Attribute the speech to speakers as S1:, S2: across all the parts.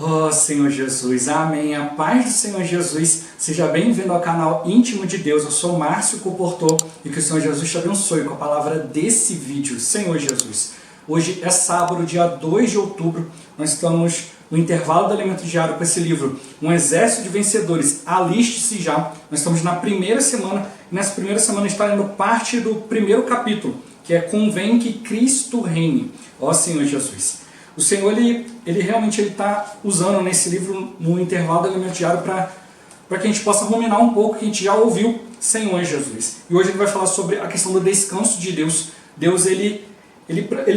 S1: Oh, Senhor Jesus, amém. A paz do Senhor Jesus, seja bem-vindo ao canal Íntimo de Deus. Eu sou Márcio Comportor e que o Senhor Jesus te abençoe com a palavra desse vídeo. Senhor Jesus, hoje é sábado, dia 2 de outubro, nós estamos no intervalo do alimento diário com esse livro, Um Exército de Vencedores, aliste-se já. Nós estamos na primeira semana e nessa primeira semana está indo parte do primeiro capítulo, que é Convém que Cristo reine. Ó Senhor Jesus. O Senhor, ele realmente está usando nesse livro, no intervalo do alimento diário, para que a gente possa ruminar um pouco, que a gente já ouviu, Senhor Jesus. E hoje ele vai falar sobre a questão do descanso de Deus. Deus, ele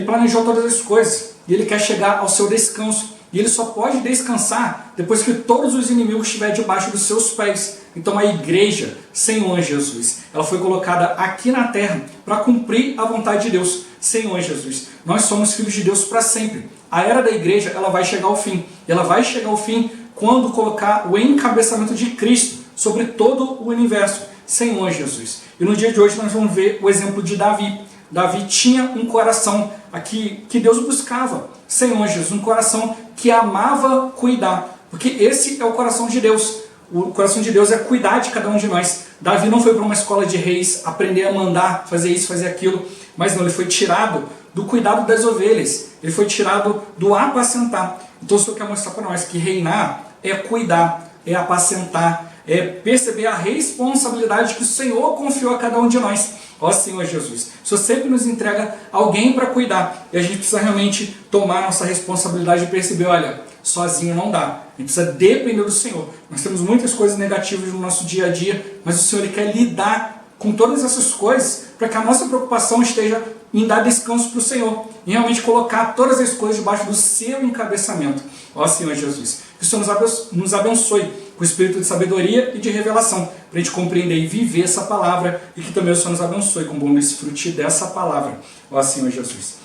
S1: planejou todas as coisas, e ele quer chegar ao seu descanso. E ele só pode descansar depois que todos os inimigos estiverem debaixo dos seus pés. Então a igreja, Senhor Jesus, ela foi colocada aqui na terra para cumprir a vontade de Deus. Senhor Jesus, nós somos filhos de Deus para sempre. A era da igreja, ela vai chegar ao fim. Ela vai chegar ao fim quando colocar o encabeçamento de Cristo sobre todo o universo. Senhor Jesus. E no dia de hoje nós vamos ver o exemplo de Davi. Davi tinha um coração aqui que Deus buscava. Senhor Jesus, um coração que amava cuidar. Porque esse é o coração de Deus. O coração de Deus é cuidar de cada um de nós. Davi não foi para uma escola de reis aprender a mandar, fazer isso, fazer aquilo. Mas não, ele foi tirado do cuidado das ovelhas. Ele foi tirado do apacentar. Então o Senhor quer mostrar para nós que reinar é cuidar, é apacentar, é perceber a responsabilidade que o Senhor confiou a cada um de nós. Ó Senhor Jesus, o Senhor sempre nos entrega alguém para cuidar. E a gente precisa realmente tomar nossa responsabilidade e perceber, olha, sozinho não dá. A gente precisa depender do Senhor. Nós temos muitas coisas negativas no nosso dia a dia, mas o Senhor ele quer lidar com todas essas coisas para que a nossa preocupação esteja em dar descanso para o Senhor. Em realmente colocar todas as coisas debaixo do seu encabeçamento. Ó Senhor Jesus, que o Senhor nos abençoe com o espírito de sabedoria e de revelação, para a gente compreender e viver essa palavra, e que também o Senhor nos abençoe com bom desfrute dessa palavra. Ó Senhor Jesus.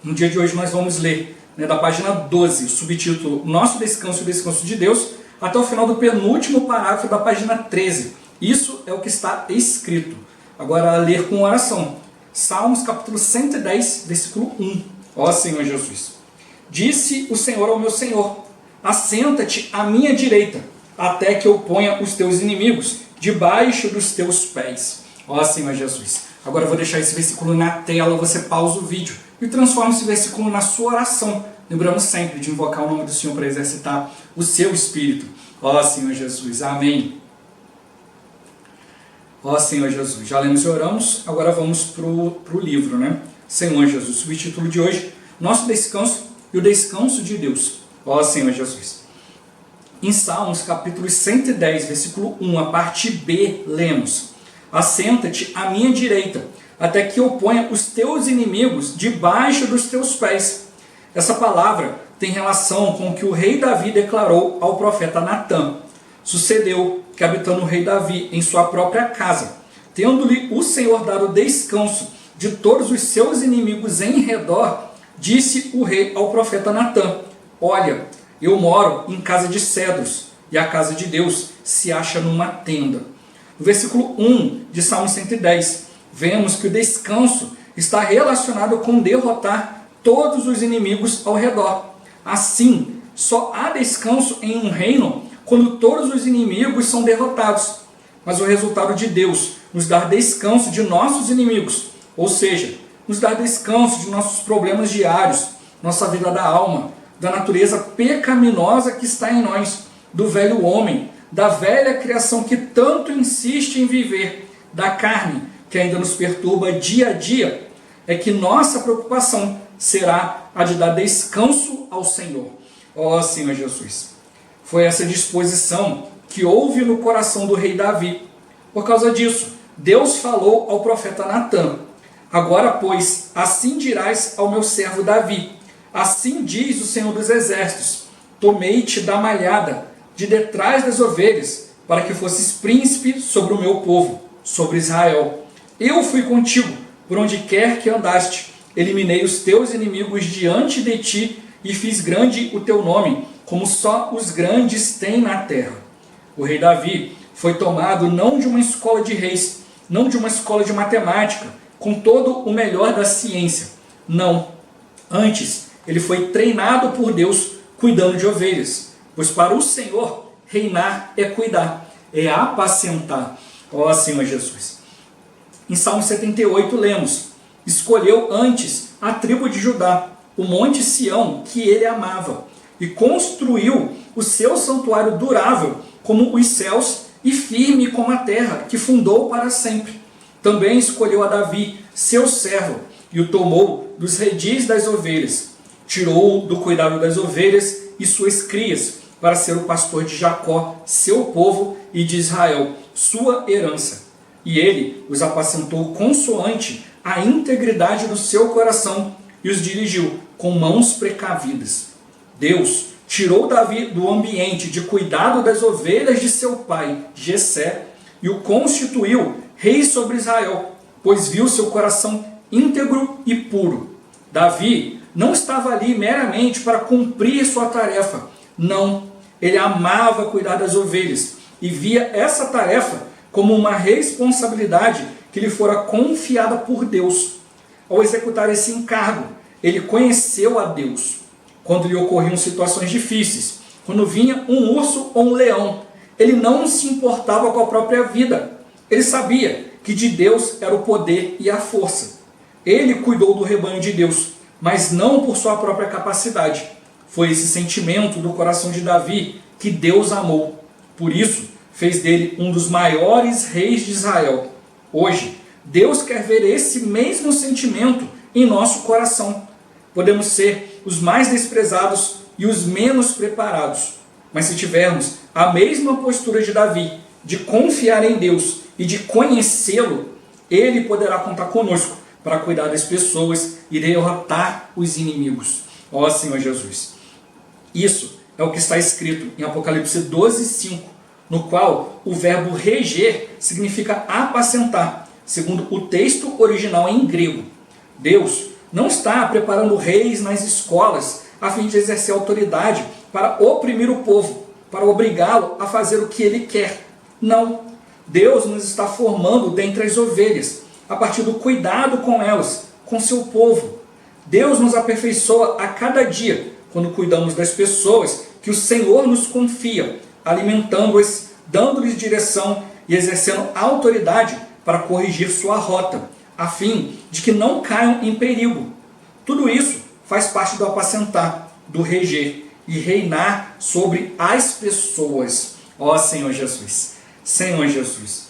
S1: No dia de hoje nós vamos ler da página 12, o subtítulo Nosso Descanso e o Descanso de Deus, até o final do penúltimo parágrafo da página 13. Isso é o que está escrito. Agora, ler com oração. Salmos capítulo 110, versículo 1. Ó Senhor Jesus. Disse o Senhor ao meu Senhor, assenta-te à minha direita, até que eu ponha os teus inimigos debaixo dos teus pés. Ó Senhor Jesus. Agora eu vou deixar esse versículo na tela, você pausa o vídeo e transforma esse versículo na sua oração. Lembrando sempre de invocar o nome do Senhor para exercitar o seu espírito. Ó Senhor Jesus. Amém. Ó Senhor Jesus, já lemos e oramos, agora vamos para o livro, né? Senhor Jesus, o subtítulo de hoje, Nosso Descanso e o Descanso de Deus. Ó Senhor Jesus. Em Salmos capítulo 110, versículo 1, a parte B, lemos: assenta-te à minha direita, até que eu ponha os teus inimigos debaixo dos teus pés. Essa palavra tem relação com o que o rei Davi declarou ao profeta Natã. Sucedeu que, habitando o rei Davi em sua própria casa, tendo-lhe o Senhor dado descanso de todos os seus inimigos em redor, disse o rei ao profeta Natã: olha, eu moro em casa de cedros, e a casa de Deus se acha numa tenda. No versículo 1 de Salmo 110, vemos que o descanso está relacionado com derrotar todos os inimigos ao redor. Assim, só há descanso em um reino quando todos os inimigos são derrotados. Mas o resultado de Deus nos dar descanso de nossos inimigos, ou seja, nos dar descanso de nossos problemas diários, nossa vida da alma, da natureza pecaminosa que está em nós, do velho homem, da velha criação que tanto insiste em viver, da carne que ainda nos perturba dia a dia, é que nossa preocupação será a de dar descanso ao Senhor. Ó Senhor Jesus. Foi essa disposição que houve no coração do rei Davi. Por causa disso, Deus falou ao profeta Natã: agora, pois, assim dirás ao meu servo Davi: assim diz o Senhor dos Exércitos, tomei-te da malhada, de detrás das ovelhas, para que fosses príncipe sobre o meu povo, sobre Israel. Eu fui contigo, por onde quer que andaste, eliminei os teus inimigos diante de ti, e fiz grande o teu nome, como só os grandes têm na terra. O rei Davi foi tomado não de uma escola de reis, não de uma escola de matemática, com todo o melhor da ciência. Não. Antes, ele foi treinado por Deus cuidando de ovelhas. Pois para o Senhor, reinar é cuidar, é apacentar. Ó Senhor Jesus. Em Salmo 78 lemos: escolheu antes a tribo de Judá, o monte Sião que ele amava, e construiu o seu santuário durável como os céus e firme como a terra, que fundou para sempre. Também escolheu a Davi, seu servo, e o tomou dos redis das ovelhas. Tirou-o do cuidado das ovelhas e suas crias, para ser o pastor de Jacó, seu povo, e de Israel, sua herança. E ele os apacentou consoante a integridade do seu coração, e os dirigiu com mãos precavidas. Deus tirou Davi do ambiente de cuidado das ovelhas de seu pai, Jessé, e o constituiu rei sobre Israel, pois viu seu coração íntegro e puro. Davi não estava ali meramente para cumprir sua tarefa. Não, ele amava cuidar das ovelhas e via essa tarefa como uma responsabilidade que lhe fora confiada por Deus. Ao executar esse encargo, ele conheceu a Deus. Quando lhe ocorriam situações difíceis, quando vinha um urso ou um leão, ele não se importava com a própria vida. Ele sabia que de Deus era o poder e a força. Ele cuidou do rebanho de Deus, mas não por sua própria capacidade. Foi esse sentimento do coração de Davi que Deus amou. Por isso, fez dele um dos maiores reis de Israel. Hoje, Deus quer ver esse mesmo sentimento em nosso coração. Podemos ser os mais desprezados e os menos preparados, mas se tivermos a mesma postura de Davi, de confiar em Deus e de conhecê-lo, ele poderá contar conosco para cuidar das pessoas e derrotar os inimigos. Ó Senhor Jesus. Isso é o que está escrito em Apocalipse 12:5, no qual o verbo reger significa apacentar, segundo o texto original em grego. Deus não está preparando reis nas escolas a fim de exercer autoridade para oprimir o povo, para obrigá-lo a fazer o que ele quer. Não. Deus nos está formando dentre as ovelhas, a partir do cuidado com elas, com seu povo. Deus nos aperfeiçoa a cada dia, quando cuidamos das pessoas que o Senhor nos confia, alimentando-as, dando-lhes direção e exercendo autoridade para corrigir sua rota, a fim de que não caiam em perigo. Tudo isso faz parte do apacentar, do reger e reinar sobre as pessoas. Ó Senhor Jesus. Senhor Jesus.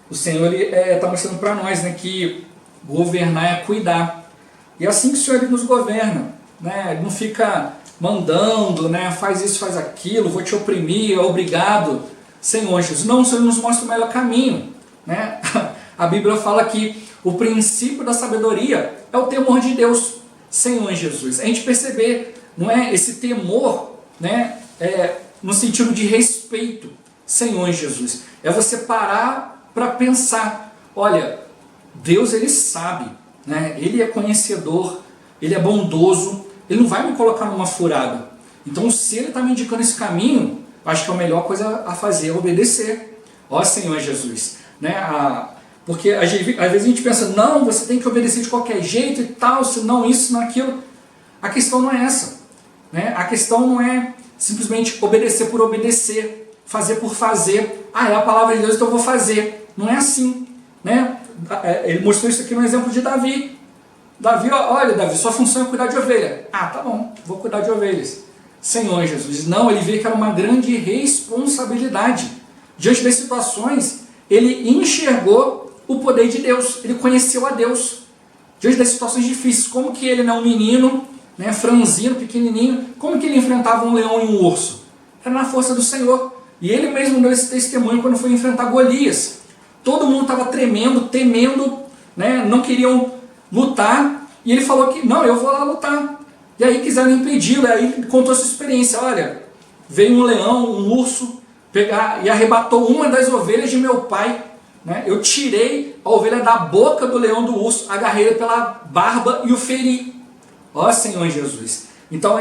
S1: O Senhor está mostrando para nós, né, que governar é cuidar. E é assim que o Senhor nos governa. Né? Ele não fica mandando, né, faz isso, faz aquilo, vou te oprimir, obrigado. Senhor Jesus. Não, o Senhor nos mostra o melhor caminho. Né? A Bíblia fala que o princípio da sabedoria é o temor de Deus. Senhor Jesus. A gente perceber, não é, esse temor, né, no sentido de respeito. Senhor Jesus. É você parar para pensar. Olha, Deus, ele sabe, né? Ele é conhecedor, ele é bondoso, ele não vai me colocar numa furada. Então, se ele está me indicando esse caminho, acho que a melhor coisa a fazer é obedecer. Ó Senhor Jesus. Né? Porque às vezes a gente pensa, não, você tem que obedecer de qualquer jeito e tal, se não isso, não aquilo. A questão não é essa. Né? A questão não é simplesmente obedecer por obedecer, fazer por fazer. Ah, é a palavra de Deus, então eu vou fazer. Não é assim. Né? Ele mostrou isso aqui no exemplo de Davi. Davi, olha Davi, sua função é cuidar de ovelha. Ah, tá bom, vou cuidar de ovelhas. Senhor Jesus. Não, ele vê que era uma grande responsabilidade. Diante das situações, ele enxergou o poder de Deus. Ele conheceu a Deus. Diante das situações difíceis, como que ele, né, um menino, né, franzino, pequenininho, como que ele enfrentava um leão e um urso? Era na força do Senhor. E ele mesmo deu esse testemunho quando foi enfrentar Golias. Todo mundo estava tremendo, temendo, né, não queriam lutar. E ele falou que, não, eu vou lá lutar. E aí quiseram impedi-lo. Aí ele contou a sua experiência. Olha, veio um leão, um urso, pegar e arrebatou uma das ovelhas de meu pai. Né? Eu tirei a ovelha da boca do leão, do urso, agarrei ele pela barba e o feri. Ó Senhor Jesus. Então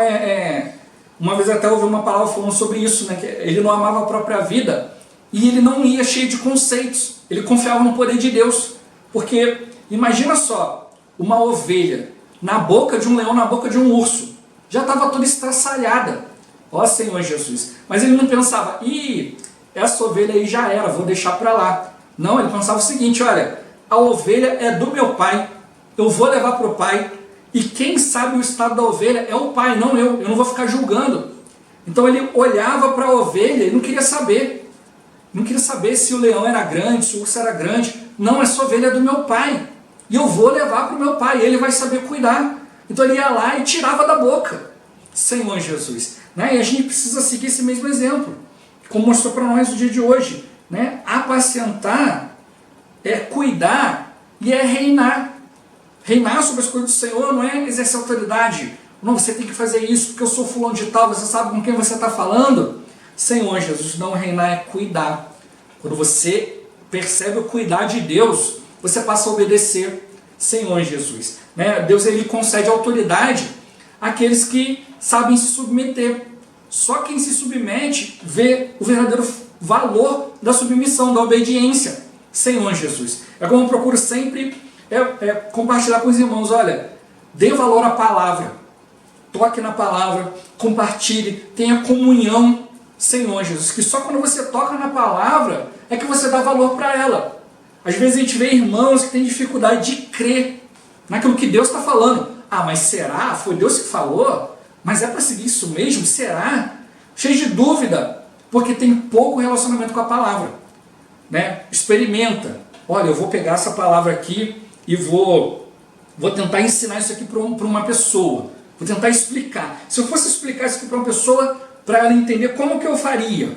S1: uma vez até ouvi uma palavra falando sobre isso, né? Que ele não amava a própria vida e ele não ia cheio de conceitos. Ele confiava no poder de Deus. Porque imagina só, uma ovelha na boca de um leão, na boca de um urso. já estava toda estraçalhada. Ó Senhor Jesus. Mas ele não pensava, essa ovelha aí já era, vou deixar para lá. Não, ele pensava o seguinte, olha, a ovelha é do meu pai, eu vou levar para o pai, e quem sabe o estado da ovelha é o pai, não eu não vou ficar julgando. Então ele olhava para a ovelha e não queria saber. Não queria saber se o leão era grande, se o urso era grande. Não, essa ovelha é do meu pai. E eu vou levar para o meu pai, ele vai saber cuidar. Então ele ia lá e tirava da boca. Senhor Jesus. Né? E a gente precisa seguir esse mesmo exemplo, como mostrou para nós no dia de hoje. Né? Apacentar é cuidar e é reinar. Reinar sobre as coisas do Senhor não é exercer autoridade. Não, você tem que fazer isso porque eu sou fulano de tal, você sabe com quem você está falando? Senhor Jesus, não reinar é cuidar. Quando você percebe o cuidar de Deus, você passa a obedecer. Senhor Jesus. Né? Deus ele concede autoridade àqueles que sabem se submeter. Só quem se submete vê o verdadeiro valor da submissão, da obediência. Senhor Jesus. É como eu procuro sempre compartilhar com os irmãos. Olha, dê valor à palavra. Toque na palavra, compartilhe, tenha comunhão. Senhor Jesus, que só quando você toca na palavra é que você dá valor para ela. Às vezes a gente vê irmãos que têm dificuldade de crer naquilo que Deus está falando. Mas será? Foi Deus que falou? Mas é para seguir isso mesmo? Será? Cheio de dúvida, porque tem pouco relacionamento com a palavra. Né? Experimenta. Olha, eu vou pegar essa palavra aqui e vou tentar ensinar isso aqui para uma pessoa. Vou tentar explicar. Se eu fosse explicar isso aqui para uma pessoa, para ela entender, como que eu faria?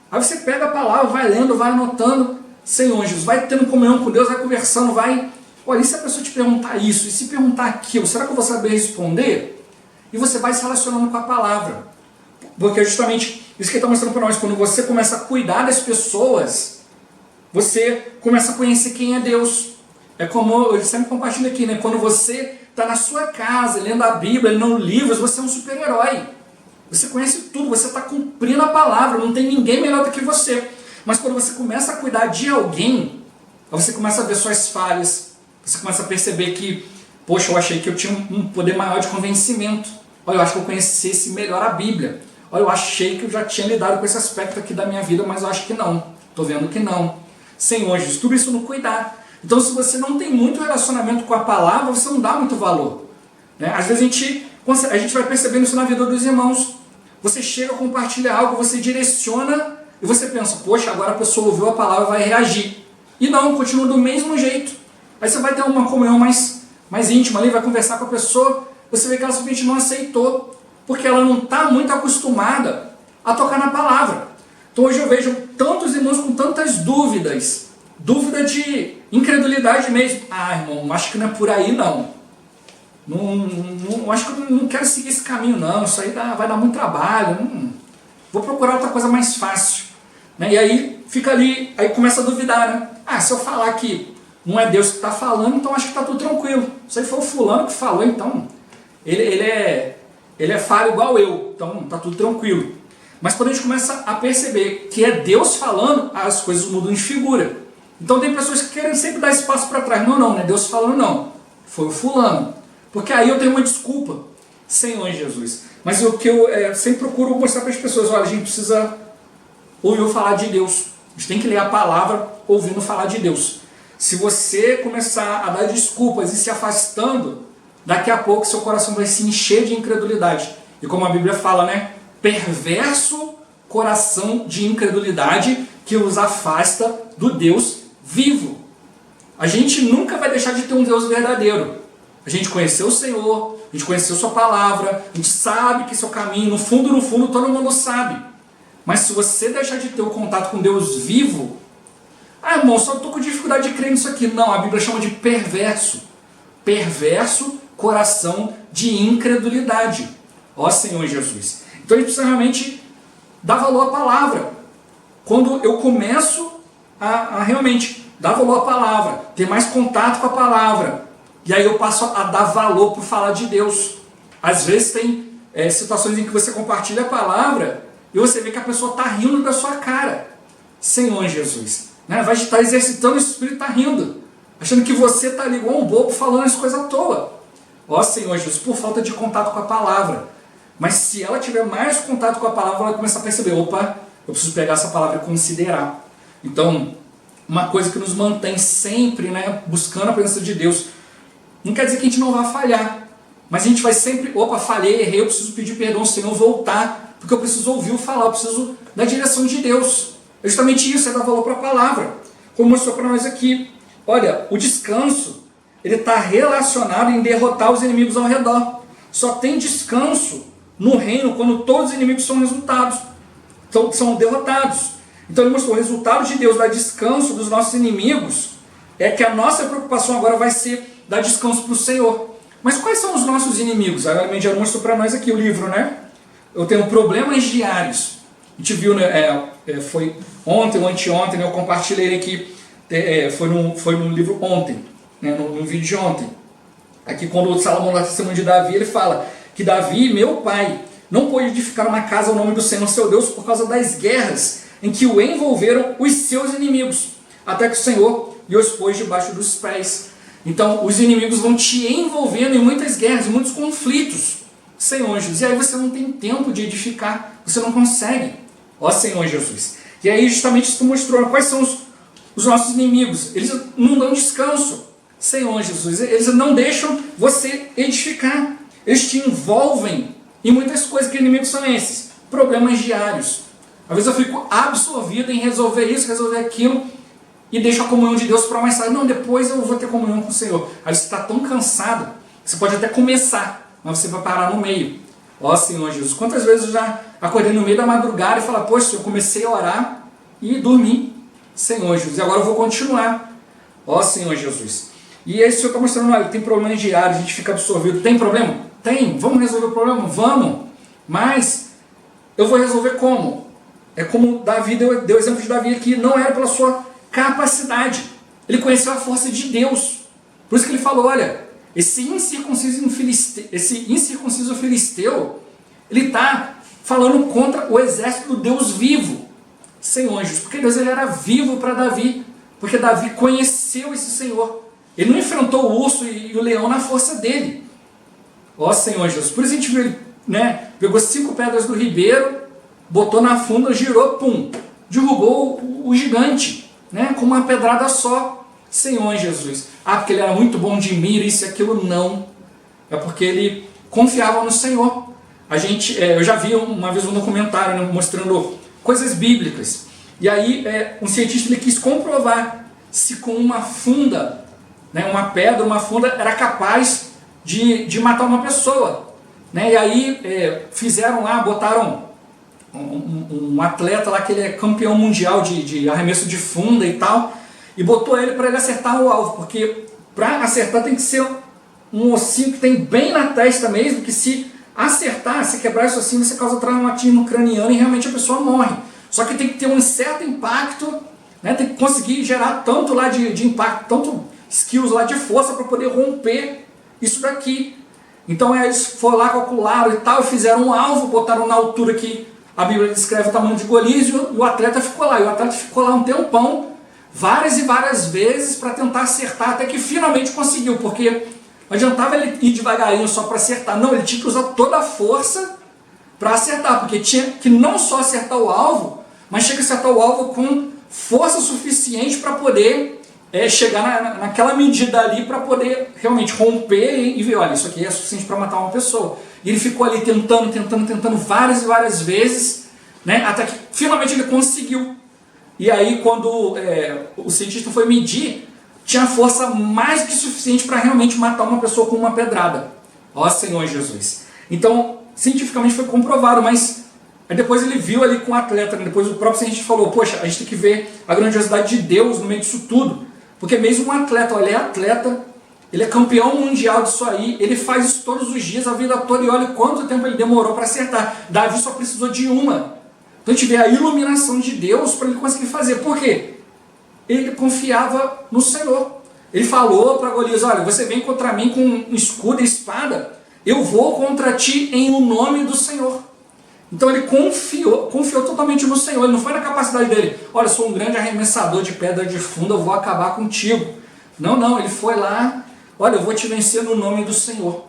S1: Aí você pega a palavra, vai lendo, vai anotando. Senhor Jesus, vai tendo comunhão com Deus, vai conversando, vai... Olha, e se a pessoa te perguntar isso, e se perguntar aquilo, será que eu vou saber responder? E você vai se relacionando com a palavra. Porque é justamente isso que ele está mostrando para nós. Quando você começa a cuidar das pessoas, você começa a conhecer quem é Deus. É como eu sempre compartilho aqui, né? Quando você está na sua casa, lendo a Bíblia, lendo livros, você é um super-herói. Você conhece tudo, você está cumprindo a palavra, não tem ninguém melhor do que você. Mas quando você começa a cuidar de alguém, você começa a ver suas falhas, você começa a perceber que, poxa, eu achei que eu tinha um poder maior de convencimento. Olha, eu acho que eu conhecesse melhor a Bíblia. Olha, eu achei que eu já tinha lidado com esse aspecto aqui da minha vida, mas eu acho que não. Estou vendo que não. Senhor Jesus, tudo isso no cuidar. Então, se você não tem muito relacionamento com a palavra, você não dá muito valor. Né? Às vezes a gente vai percebendo isso na vida dos irmãos. Você chega, compartilha algo, você direciona e você pensa, poxa, agora a pessoa ouviu a palavra e vai reagir. E não, continua do mesmo jeito. Aí você vai ter uma comunhão mais íntima ali, vai conversar com a pessoa, você vê que ela simplesmente não aceitou, porque ela não está muito acostumada a tocar na palavra. Então hoje eu vejo tantos irmãos com tantas dúvidas, dúvida de incredulidade mesmo. Irmão, acho que não é por aí não. Acho que eu não quero seguir esse caminho não, isso aí vai dar muito trabalho, vou procurar outra coisa mais fácil. Né? E aí fica ali, aí começa a duvidar, né? Se eu falar que não é Deus que está falando, então acho que está tudo tranquilo. Se foi o fulano que falou, então ele é falho igual eu, então está tudo tranquilo. Mas quando a gente começa a perceber que é Deus falando, as coisas mudam de figura. Então tem pessoas que querem sempre dar espaço para trás. Não é Deus falando não, foi o fulano. Porque aí eu tenho uma desculpa, Senhor Jesus. Mas o que eu sempre procuro mostrar para as pessoas, olha, a gente precisa ouvir falar de Deus. A gente tem que ler a palavra ouvindo falar de Deus. Se você começar a dar desculpas e se afastando, daqui a pouco seu coração vai se encher de incredulidade. E como a Bíblia fala, né? Perverso coração de incredulidade que os afasta do Deus vivo. A gente nunca vai deixar de ter um Deus verdadeiro. A gente conheceu o Senhor, a gente conheceu sua palavra, a gente sabe que seu caminho, no fundo, todo mundo sabe. Mas se você deixar de ter o contato com Deus vivo, irmão, só estou com dificuldade de crer nisso aqui. Não, a Bíblia chama de perverso. Perverso coração de incredulidade. Ó Senhor Jesus. Então a gente precisa realmente dar valor à palavra. Quando eu começo a realmente dar valor à palavra, ter mais contato com a palavra, e aí eu passo a dar valor por falar de Deus. Às vezes tem situações em que você compartilha a palavra e você vê que a pessoa está rindo da sua cara. Senhor Jesus. Né? Vai estar exercitando o espírito, está rindo. Achando que você está ali igual um bobo falando as coisas à toa. Ó Senhor Jesus, por falta de contato com a palavra. Mas se ela tiver mais contato com a palavra, ela vai começar a perceber, opa, eu preciso pegar essa palavra e considerar. Então, uma coisa que nos mantém sempre, né, buscando a presença de Deus, não quer dizer que a gente não vai falhar, mas a gente vai sempre, opa, falhei, errei, eu preciso pedir perdão ao Senhor, voltar, porque eu preciso ouvir o falar, eu preciso da direção de Deus. É justamente isso, é dar valor para a palavra. Como mostrou para nós aqui. Olha, o descanso, ele está relacionado em derrotar os inimigos ao redor. Só tem descanso no reino quando todos os inimigos são derrotados. Então ele mostrou, o resultado de Deus dar descanso dos nossos inimigos é que a nossa preocupação agora vai ser dar descanso para o Senhor. Mas quais são os nossos inimigos? A Mendiano mostrou para nós aqui o livro, né? Eu tenho problemas diários. A gente viu, né, foi ontem ou anteontem, né, eu compartilhei aqui, foi no livro ontem, né, no vídeo de ontem. Aqui quando o Salomão dá testemunho de Davi, ele fala que Davi, meu pai, não pôde edificar uma casa ao nome do Senhor seu Deus por causa das guerras em que o envolveram os seus inimigos, até que o Senhor lhe os pôs debaixo dos pés. Então os inimigos vão te envolvendo em muitas guerras, em muitos conflitos, Senhor Jesus, e aí você não tem tempo de edificar, você não consegue, ó Senhor Jesus. E aí justamente isso mostrou quais são os nossos inimigos. Eles não dão descanso, Senhor Jesus, eles não deixam você edificar, eles te envolvem em muitas coisas. Que inimigos são esses? Problemas diários. Às vezes eu fico absorvido em resolver isso, resolver aquilo, e deixo a comunhão de Deus para mais tarde. Não, depois eu vou ter comunhão com o Senhor. Aí você está tão cansado, você pode até começar, mas você vai parar no meio. Ó Senhor Jesus, quantas vezes eu já acordei no meio da madrugada e falei, poxa, eu comecei a orar e dormi, Senhor Jesus, e agora eu vou continuar. Ó Senhor Jesus. E aí o Senhor está mostrando, olha, tem problemas diários, a gente fica absorvido. Tem problema? Tem. Vamos resolver o problema? Vamos. Mas eu vou resolver como? É como Davi deu exemplo de Davi aqui, não era pela sua capacidade. Ele conheceu a força de Deus. Por isso que ele falou, olha, esse incircunciso filisteu, ele está falando contra o exército do Deus vivo. Senhor Jesus, porque Deus ele era vivo para Davi, porque Davi conheceu esse Senhor. Ele não enfrentou o urso e o leão na força dele. Ó Senhor Jesus, por isso a gente viu ele, né, pegou 5 pedras do ribeiro, botou na funda, girou, pum, derrubou o gigante, né, com uma pedrada só. Senhor Jesus. Ah, porque ele era muito bom de mira, isso e aquilo, não. É porque ele confiava no Senhor. Eu já vi uma vez um documentário, né, mostrando coisas bíblicas. E aí um cientista ele quis comprovar se com uma funda, né, uma pedra, uma funda, era capaz de matar uma pessoa. Né? E aí fizeram lá, botaram um atleta lá que ele é campeão mundial de arremesso de funda e tal, e botou ele para ele acertar o alvo, porque para acertar tem que ser um ossinho que tem bem na testa mesmo, que se acertar, se quebrar isso assim, você causa traumatismo craniano e realmente a pessoa morre. Só que tem que ter um certo impacto, né? Tem que conseguir gerar tanto lá de impacto, tanto skills lá de força para poder romper isso daqui. Então eles foram lá, calcularam e tal, e fizeram um alvo, botaram na altura que a Bíblia descreve o tamanho de Golias, e o atleta ficou lá. E o atleta ficou lá um tempão, várias e várias vezes, para tentar acertar, até que finalmente conseguiu, porque não adiantava ele ir devagarinho só para acertar, não, ele tinha que usar toda a força para acertar, porque tinha que não só acertar o alvo, mas tinha que acertar o alvo com força suficiente para poder chegar naquela medida ali, para poder realmente romper e ver, olha, isso aqui é suficiente para matar uma pessoa. E ele ficou ali tentando várias e várias vezes, né, até que finalmente ele conseguiu. E aí quando o cientista foi medir, tinha força mais que suficiente para realmente matar uma pessoa com uma pedrada. Ó Senhor Jesus. Então, cientificamente foi comprovado, mas aí depois ele viu ali com o atleta, né? Depois o próprio cientista falou, poxa, a gente tem que ver a grandiosidade de Deus no meio disso tudo. Porque mesmo um atleta, olha, ele é atleta, ele é campeão mundial disso aí, ele faz isso todos os dias, a vida toda, e olha quanto tempo ele demorou para acertar. Davi só precisou de uma. Então a gente vê a iluminação de Deus para ele conseguir fazer. Por quê? Ele confiava no Senhor. Ele falou para Golias, olha, você vem contra mim com escudo e espada, eu vou contra ti em o nome do Senhor. Então ele confiou totalmente no Senhor, ele não foi na capacidade dele, olha, eu sou um grande arremessador de pedra de funda, eu vou acabar contigo. Não, ele foi lá, olha, eu vou te vencer no nome do Senhor.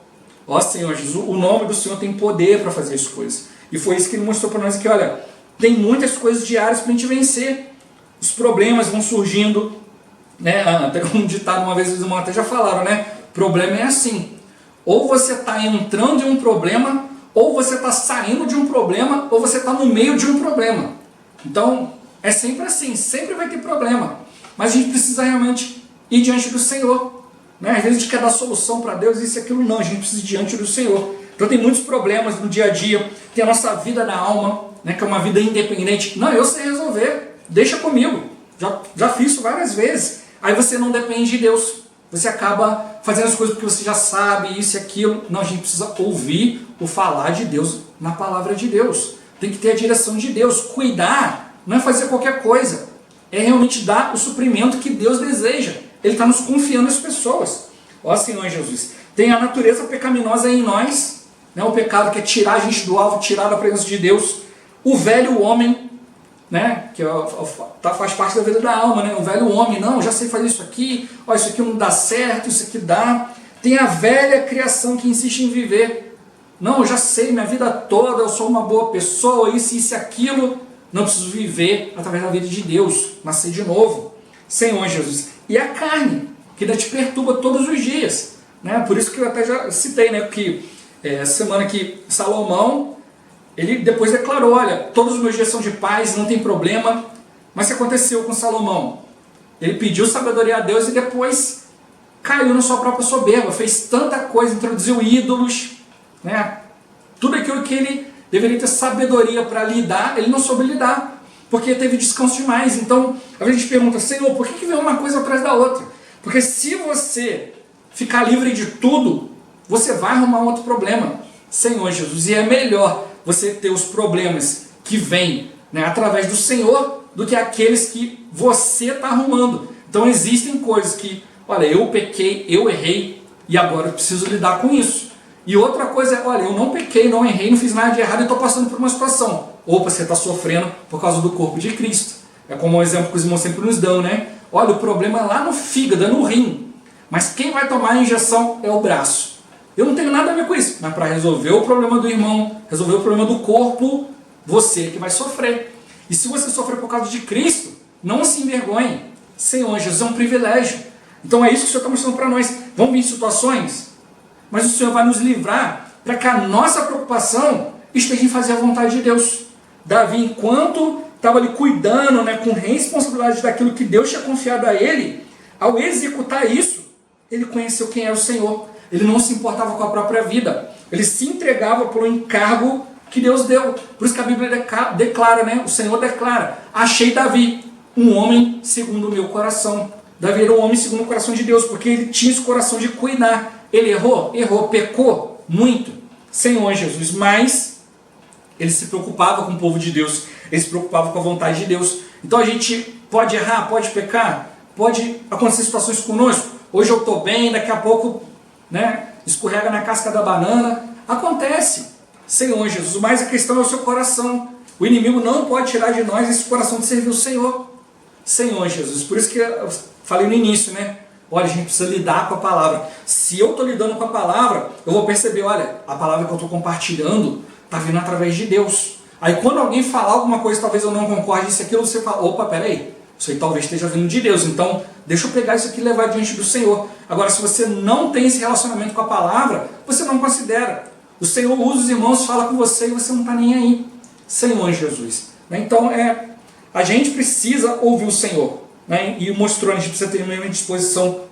S1: Ó Senhor Jesus, o nome do Senhor tem poder para fazer as coisas. E foi isso que ele mostrou para nós aqui, olha, tem muitas coisas diárias para a gente vencer. Os problemas vão surgindo, né? Até como um ditado uma vez, os irmãos até já falaram, né? Problema é assim, ou você está entrando em um problema, ou você está saindo de um problema, ou você está no meio de um problema. Então, é sempre assim, sempre vai ter problema. Mas a gente precisa realmente ir diante do Senhor. Né? Às vezes a gente quer dar solução para Deus, isso e aquilo não, a gente precisa ir diante do Senhor. Então tem muitos problemas no dia a dia, tem a nossa vida da alma, né, que é uma vida independente. Não, eu sei resolver, deixa comigo, já fiz isso várias vezes. Aí você não depende de Deus, você acaba fazendo as coisas porque você já sabe isso e aquilo. Não, a gente precisa ouvir o falar de Deus na palavra de Deus. Tem que ter a direção de Deus. Cuidar não é fazer qualquer coisa, é realmente dar o suprimento que Deus deseja. Ele está nos confiando as pessoas. Ó Senhor Jesus, tem a natureza pecaminosa em nós, né, o pecado que é tirar a gente do alvo, tirar da presença de Deus. O velho homem, né, que faz parte da vida da alma, né, o velho homem, não, já sei fazer isso aqui, ó, isso aqui não dá certo, isso aqui dá. Tem a velha criação que insiste em viver. Não, eu já sei, minha vida toda, eu sou uma boa pessoa, isso e aquilo. Não, preciso viver através da vida de Deus, nascer de novo. Senhor Jesus. E a carne, que ainda te perturba todos os dias. Né? Por isso que eu até já citei, né, que essa semana que Salomão, ele depois declarou, olha, todos os meus dias são de paz, não tem problema. Mas o que aconteceu com Salomão? Ele pediu sabedoria a Deus e depois caiu na sua própria soberba, fez tanta coisa, introduziu ídolos, né? Tudo aquilo que ele deveria ter sabedoria para lidar, ele não soube lidar, porque teve descanso demais. Então, a gente pergunta, Senhor, por que vem uma coisa atrás da outra? Porque se você ficar livre de tudo, você vai arrumar outro problema. Senhor Jesus, e é melhor você ter os problemas que vêm, né, através do Senhor, do que aqueles que você está arrumando. Então existem coisas que, olha, eu pequei, eu errei, e agora eu preciso lidar com isso. E outra coisa é, olha, eu não pequei, não errei, não fiz nada de errado e estou passando por uma situação. Opa, você está sofrendo por causa do corpo de Cristo. É como um exemplo que os irmãos sempre nos dão, né? Olha, o problema é lá no fígado, é no rim. Mas quem vai tomar a injeção é o braço. Eu não tenho nada a ver com isso. Mas para resolver o problema do irmão, resolver o problema do corpo, você que vai sofrer. E se você sofrer por causa de Cristo, não se envergonhe. Senhor, Jesus é um privilégio. Então é isso que o Senhor está mostrando para nós. Vão vir situações, mas o Senhor vai nos livrar para que a nossa preocupação esteja em fazer a vontade de Deus. Davi, enquanto estava ali cuidando, né, com responsabilidade daquilo que Deus tinha confiado a ele, ao executar isso, ele conheceu quem era o Senhor. Ele não se importava com a própria vida. Ele se entregava pelo encargo que Deus deu. Por isso que a Bíblia declara, né, o Senhor declara, achei Davi, um homem segundo o meu coração. Davi era um homem segundo o coração de Deus, porque ele tinha esse coração de cuidar. Ele errou, pecou muito, Senhor Jesus, mas ele se preocupava com o povo de Deus, ele se preocupava com a vontade de Deus. Então a gente pode errar, pode pecar, pode acontecer situações conosco. Hoje eu estou bem, daqui a pouco, né, escorrega na casca da banana. Acontece, Senhor Jesus, mas a questão é o seu coração. O inimigo não pode tirar de nós esse coração de servir o Senhor. Senhor Jesus, por isso que eu falei no início, né? Olha, a gente precisa lidar com a palavra. Se eu estou lidando com a palavra, eu vou perceber, olha, a palavra que eu estou compartilhando está vindo através de Deus. Aí quando alguém falar alguma coisa, talvez eu não concorde, isso aquilo, você fala, opa, peraí, isso aí talvez esteja vindo de Deus, então deixa eu pegar isso aqui e levar diante do Senhor. Agora, se você não tem esse relacionamento com a palavra, você não considera. O Senhor usa os irmãos, fala com você e você não está nem aí. Senhor Jesus. Então, a gente precisa ouvir o Senhor. Né? E mostrou, a gente precisa ter a mesma disposição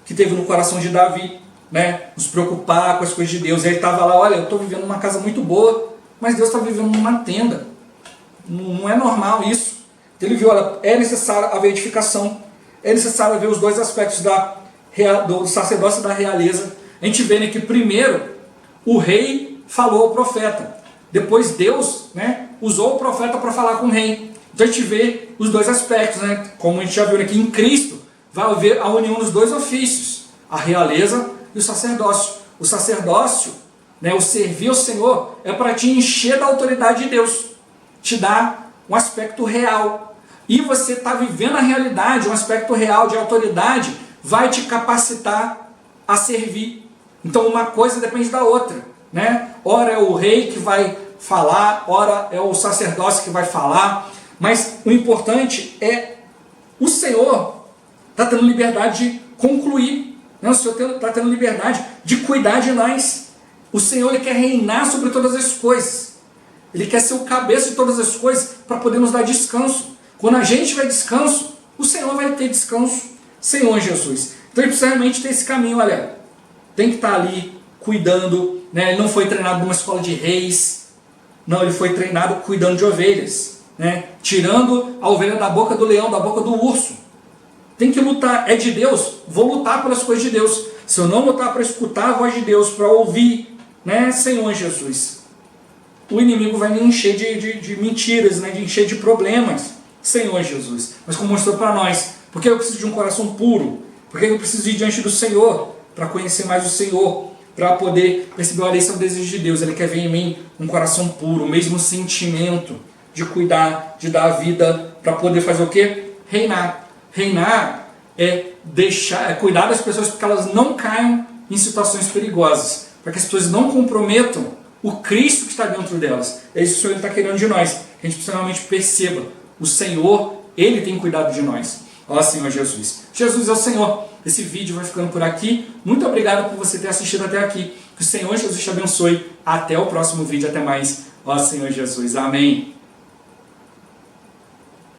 S1: que teve no coração de Davi, né? Nos preocupar com as coisas de Deus. E ele estava lá, olha, eu estou vivendo numa casa muito boa, mas Deus está vivendo numa tenda. Não é normal isso. Ele viu, olha, é necessário haver edificação, é necessário haver os dois aspectos do sacerdócio e da realeza. A gente vê, né, que primeiro o rei falou ao profeta, depois Deus, né, usou o profeta para falar com o rei. Então a gente vê os dois aspectos, né? Como a gente já viu aqui, em Cristo vai haver a união dos dois ofícios, a realeza e o sacerdócio. O sacerdócio, né, o servir ao Senhor, é para te encher da autoridade de Deus, te dar um aspecto real. E você está vivendo a realidade, um aspecto real de autoridade, vai te capacitar a servir. Então uma coisa depende da outra, né? Ora é o rei que vai falar, ora é o sacerdócio que vai falar, mas o importante é o Senhor está tendo liberdade de concluir, né? O Senhor está tendo liberdade de cuidar de nós. O Senhor ele quer reinar sobre todas as coisas. Ele quer ser o cabeça de todas as coisas para poder nos dar descanso. Quando a gente tiver descanso, o Senhor vai ter descanso. Senhor Jesus. Então ele precisa realmente ter esse caminho, olha, tem que estar ali cuidando, né? Ele não foi treinado numa escola de reis, não, ele foi treinado cuidando de ovelhas, né? Tirando a ovelha da boca do leão, da boca do urso. Tem que lutar, é de Deus, vou lutar pelas coisas de Deus. Se eu não lutar para escutar a voz de Deus, para ouvir, né, Senhor Jesus, o inimigo vai me encher de mentiras, né, de encher de problemas, Senhor Jesus. Mas como mostrou para nós, porque eu preciso de um coração puro, porque eu preciso ir diante do Senhor, para conhecer mais o Senhor, para poder perceber, olha, esse é o desejo de Deus, Ele quer ver em mim um coração puro, o mesmo sentimento de cuidar, de dar a vida, para poder fazer o quê? Reinar. Reinar é cuidar das pessoas para que elas não caiam em situações perigosas, para que as pessoas não comprometam o Cristo que está dentro delas. É isso que o Senhor está querendo de nós, que a gente realmente perceba, o Senhor, Ele tem cuidado de nós. Ó Senhor Jesus. Jesus é o Senhor. Esse vídeo vai ficando por aqui. Muito obrigado por você ter assistido até aqui. Que o Senhor Jesus te abençoe. Até o próximo vídeo. Até mais. Ó Senhor Jesus. Amém.